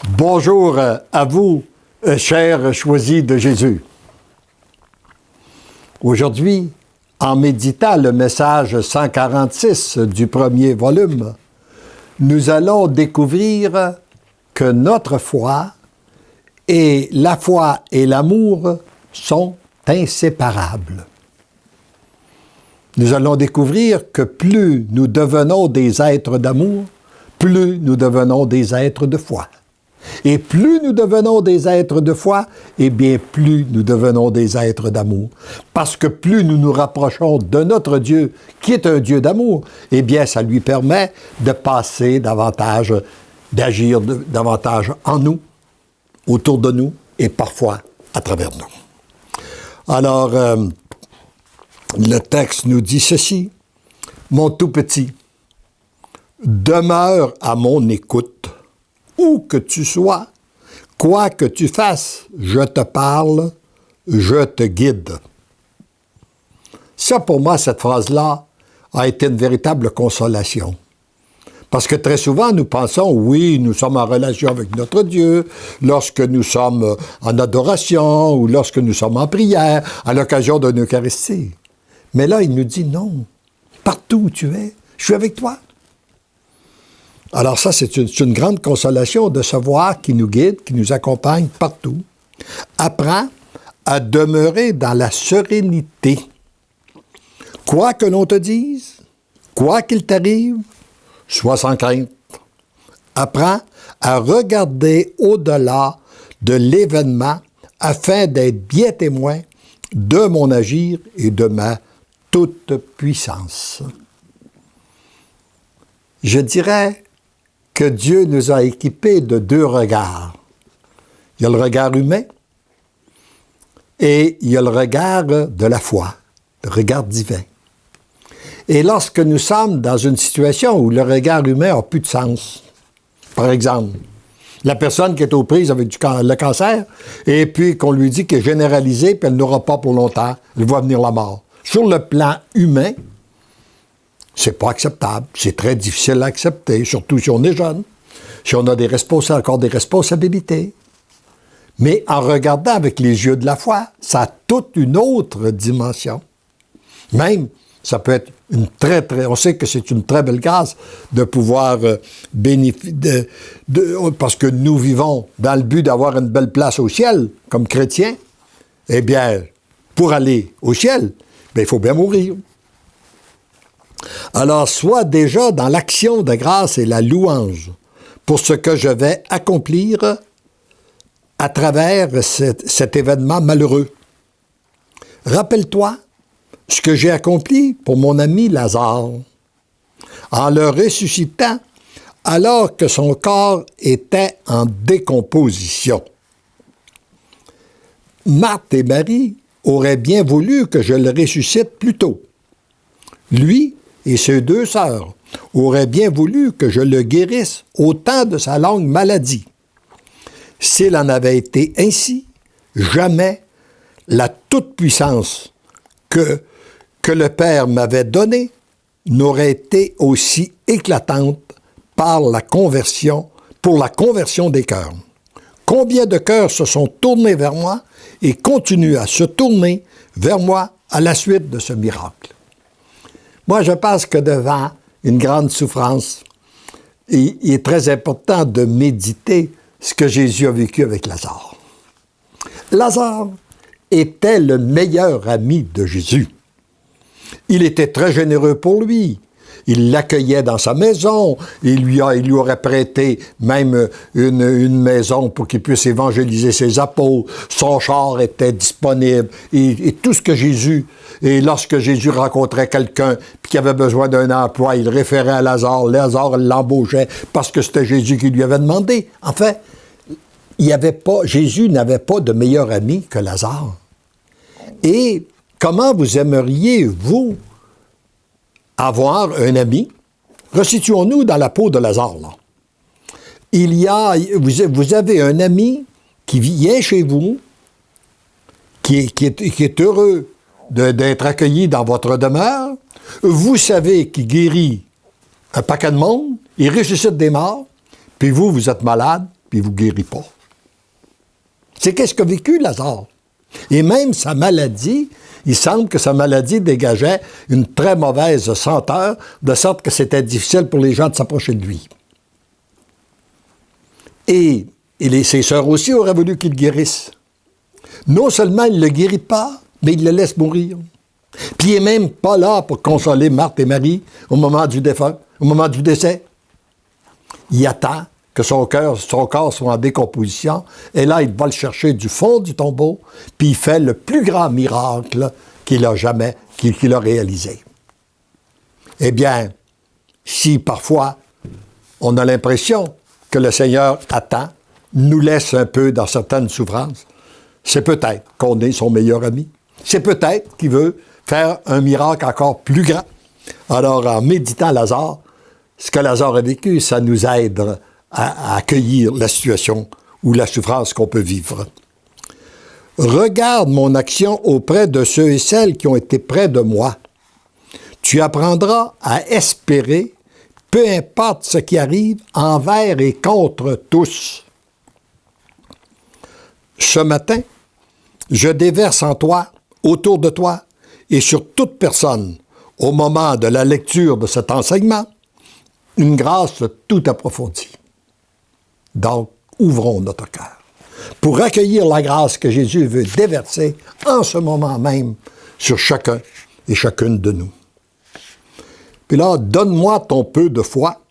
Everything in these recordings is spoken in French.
Bonjour à vous, chers choisis de Jésus. Aujourd'hui, en méditant le message 146 du premier volume, nous allons découvrir que notre foi et la foi et l'amour sont inséparables. Nous allons découvrir que plus nous devenons des êtres d'amour, plus nous devenons des êtres de foi. Et plus nous devenons des êtres de foi, eh bien, plus nous devenons des êtres d'amour. Parce que plus nous nous rapprochons de notre Dieu, qui est un Dieu d'amour, eh bien, ça lui permet de passer davantage, d'agir davantage en nous, autour de nous et parfois à travers nous. Alors, le texte nous dit ceci: « Mon tout petit, demeure à mon écoute. Où que tu sois, quoi que tu fasses, je te parle, je te guide. » Ça, pour moi, cette phrase-là a été une véritable consolation. Parce que très souvent, nous pensons, oui, nous sommes en relation avec notre Dieu, lorsque nous sommes en adoration ou lorsque nous sommes en prière, à l'occasion d'une Eucharistie. Mais là, il nous dit non. Partout où tu es, je suis avec toi. Alors ça, c'est une grande consolation de savoir qu'il nous guide, qu'il nous accompagne partout. Apprends à demeurer dans la sérénité. Quoi que l'on te dise, quoi qu'il t'arrive, sois sans crainte. Apprends à regarder au-delà de l'événement afin d'être bien témoin de mon agir et de ma toute puissance. Je dirais que Dieu nous a équipés de deux regards. Il y a le regard humain et il y a le regard de la foi, le regard divin. Et lorsque nous sommes dans une situation où le regard humain n'a plus de sens, par exemple, la personne qui est aux prises avec le cancer, et puis qu'on lui dit qu'elle est généralisée, puis elle n'aura pas pour longtemps, elle va venir la mort. Sur le plan humain, c'est pas acceptable. C'est très difficile à accepter, surtout si on est jeune, si on a encore des responsabilités. Mais en regardant avec les yeux de la foi, ça a toute une autre dimension. Même, ça peut être on sait que c'est une très belle grâce de pouvoir bénéficier, parce que nous vivons dans le but d'avoir une belle place au ciel, comme chrétiens. Eh bien, pour aller au ciel, bien, il faut bien mourir. Alors, sois déjà dans l'action de grâce et la louange pour ce que je vais accomplir à travers cet événement malheureux. Rappelle-toi ce que j'ai accompli pour mon ami Lazare, en le ressuscitant alors que son corps était en décomposition. Marthe et Marie auraient bien voulu que je le ressuscite plus tôt. Lui et ses deux sœurs auraient bien voulu que je le guérisse au temps de sa longue maladie. S'il en avait été ainsi, jamais la toute-puissance que le Père m'avait donnée n'aurait été aussi éclatante pour la conversion des cœurs. Combien de cœurs se sont tournés vers moi et continuent à se tourner vers moi à la suite de ce miracle? Moi, je pense que devant une grande souffrance, il est très important de méditer ce que Jésus a vécu avec Lazare. Lazare était le meilleur ami de Jésus. Il était très généreux pour lui. Il l'accueillait dans sa maison. Il lui aurait prêté même une maison pour qu'il puisse évangéliser ses apôtres. Son char était disponible. Et tout ce que Jésus... Et lorsque Jésus rencontrait quelqu'un puis qui avait besoin d'un emploi, il référait à Lazare. Lazare l'embauchait parce que c'était Jésus qui lui avait demandé. En fait, Jésus n'avait pas de meilleur ami que Lazare. Et comment vous aimeriez, vous, avoir un ami? Resituons-nous dans la peau de Lazare, là. Vous avez un ami qui vient chez vous, qui est heureux d'être accueilli dans votre demeure. Vous savez qu'il guérit un paquet de monde, il ressuscite des morts, puis vous êtes malade, puis il ne vous guérit pas. C'est qu'est-ce qu'a vécu Lazare. Et même sa maladie, il semble que sa maladie dégageait une très mauvaise senteur, de sorte que c'était difficile pour les gens de s'approcher de lui. Et ses sœurs aussi auraient voulu qu'il guérisse. Non seulement il ne le guérit pas, mais il le laisse mourir. Puis il n'est même pas là pour consoler Marthe et Marie au moment du décès. Il attend que son corps soit en décomposition, et là, il va le chercher du fond du tombeau, puis il fait le plus grand miracle qu'il a réalisé. Eh bien, si parfois on a l'impression que le Seigneur attend, nous laisse un peu dans certaines souffrances, c'est peut-être qu'on est son meilleur ami. C'est peut-être qu'il veut faire un miracle encore plus grand. Alors, en méditant Lazare, ce que Lazare a vécu, ça nous aide à accueillir la situation ou la souffrance qu'on peut vivre. Regarde mon action auprès de ceux et celles qui ont été près de moi. Tu apprendras à espérer, peu importe ce qui arrive, envers et contre tous. Ce matin, je déverse en toi, autour de toi et sur toute personne, au moment de la lecture de cet enseignement, une grâce tout approfondie. Donc, ouvrons notre cœur pour accueillir la grâce que Jésus veut déverser en ce moment même sur chacun et chacune de nous. Puis là, donne-moi ton peu de foi.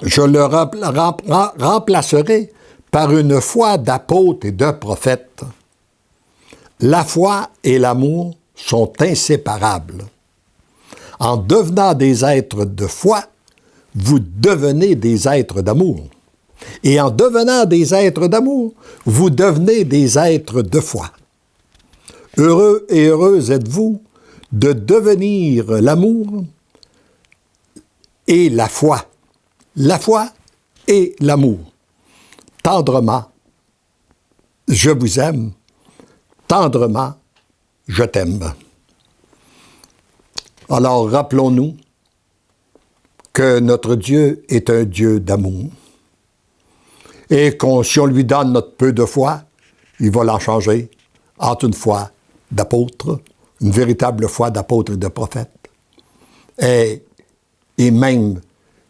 Je le remplacerai par une foi d'apôtre et de prophète. La foi et l'amour sont inséparables. En devenant des êtres de foi, vous devenez des êtres d'amour. Et en devenant des êtres d'amour, vous devenez des êtres de foi. Heureux et heureuses êtes-vous de devenir l'amour et la foi. La foi et l'amour. Tendrement, je vous aime. Tendrement, je t'aime. Alors, rappelons-nous que notre Dieu est un Dieu d'amour. Et si on lui donne notre peu de foi, il va l'en changer entre une foi d'apôtre, une véritable foi d'apôtre et de prophète. Et même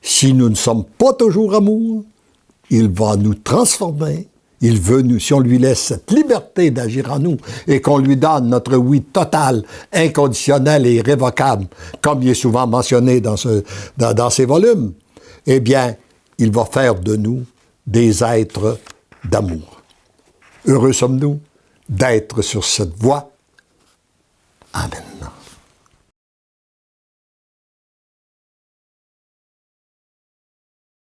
si nous ne sommes pas toujours amour, il va nous transformer. Il veut nous, si on lui laisse cette liberté d'agir en nous et qu'on lui donne notre oui total, inconditionnel et irrévocable, comme il est souvent mentionné dans ces volumes, eh bien, il va faire de nous des êtres d'amour. Heureux sommes-nous d'être sur cette voie. Amen.